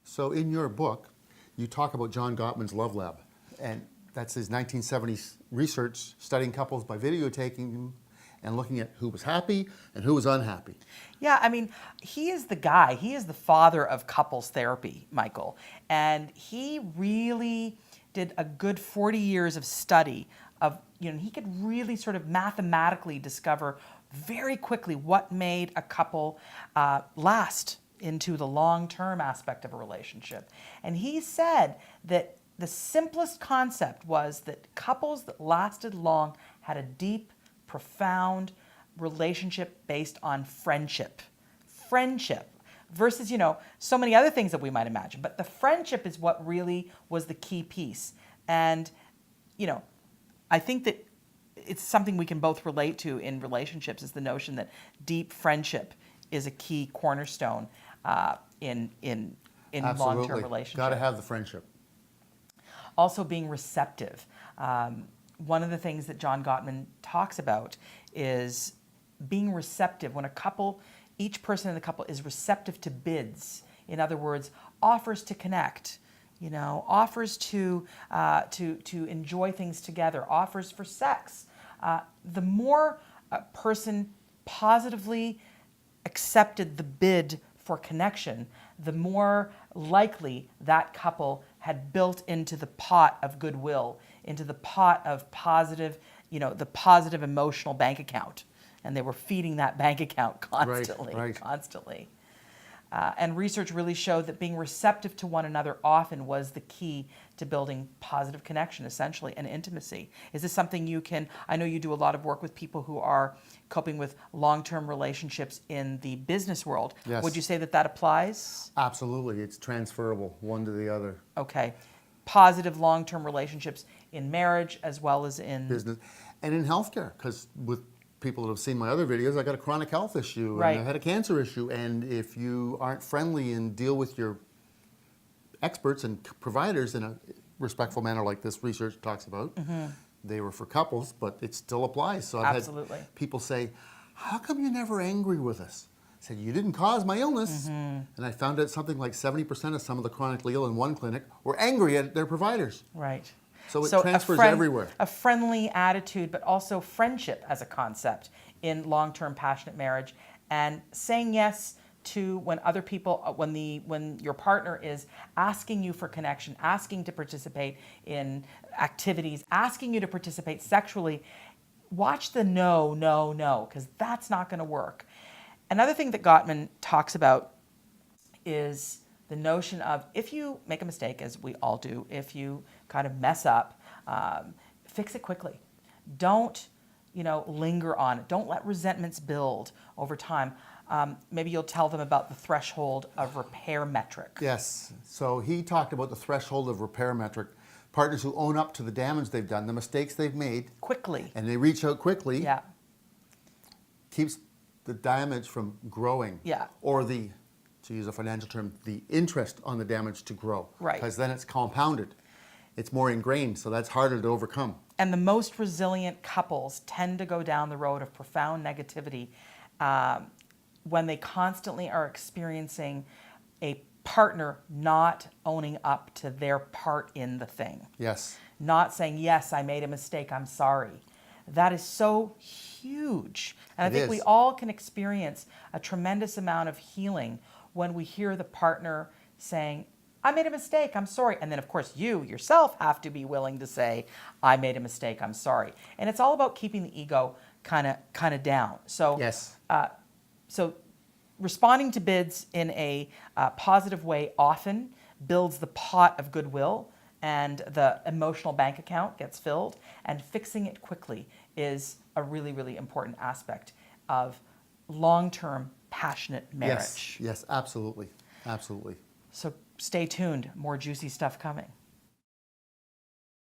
So in your book, you talk about John Gottman's Love Lab, and that's his 1970s research studying couples by videotaping them and looking at who was happy and who was unhappy. Yeah, I mean, he is the guy. He is the father of couples therapy, Michael. And he really did a good 40 years of study of, he could really sort of mathematically discover very quickly what made a couple last into the long-term aspect of a relationship. And he said that the simplest concept was that couples that lasted long had a deep, profound relationship based on friendship. Friendship versus, so many other things that we might imagine. But the friendship is what really was the key piece. And, I think that it's something we can both relate to in relationships is the notion that deep friendship is a key cornerstone in long-term relationships. Got to have the friendship. Also being receptive. One of the things that John Gottman talks about is being receptive. When each person in the couple is receptive to bids, in other words, offers to connect, offers to enjoy things together, offers for sex. The more a person positively accepted the bid for connection, the more likely that couple had built into the pot of goodwill, into the pot of positive, the positive emotional bank account. And they were feeding that bank account constantly, constantly. And research really showed that being receptive to one another often was the key to building positive connection, essentially, and intimacy. Is this something I know you do a lot of work with people who are coping with long-term relationships in the business world. Yes. Would you say that applies? Absolutely. It's transferable one to the other. Okay. Positive long-term relationships in marriage as well as in business and in healthcare, because with people that have seen my other videos, I got a chronic health issue Right. and I had a cancer issue, and if you aren't friendly and deal with your experts and providers in a respectful manner like this research talks about, they were for couples, but it still applies. So I've Absolutely. had people say, how come you're never angry with us? I said, you didn't cause my illness. And I found out something like 70% of some of the chronically ill in one clinic were angry at their providers. Right. So it transfers everywhere. A friendly attitude, but also friendship as a concept in long-term passionate marriage, and saying yes to when other people, when your partner is asking you for connection, asking to participate in activities, asking you to participate sexually. Watch the no, no, no, because that's not going to work. Another thing that Gottman talks about is the notion of if you make a mistake, as we all do, if you kind of mess up, fix it quickly. Don't, linger on it. Don't let resentments build over time. Maybe you'll tell them about the threshold of repair metric. Yes. So he talked about the threshold of repair metric. Partners who own up to the damage they've done, the mistakes they've made. Quickly. And they reach out quickly. Yeah. Keeps the damage from growing. Yeah. Or to use a financial term, the interest on the damage to grow. Right. Because then it's compounded. It's more ingrained, so that's harder to overcome. And the most resilient couples tend to go down the road of profound negativity when they constantly are experiencing a partner not owning up to their part in the thing. Yes. Not saying, yes, I made a mistake, I'm sorry. That is so huge. And I think we all can experience a tremendous amount of healing when we hear the partner saying, I made a mistake, I'm sorry. And then, of course, you yourself have to be willing to say, I made a mistake, I'm sorry. And it's all about keeping the ego kind of down. So, Yes. So responding to bids in a positive way often builds the pot of goodwill, and the emotional bank account gets filled, and fixing it quickly is a really, really important aspect of long-term passionate marriage. Yes, absolutely. Absolutely. So stay tuned, more juicy stuff coming.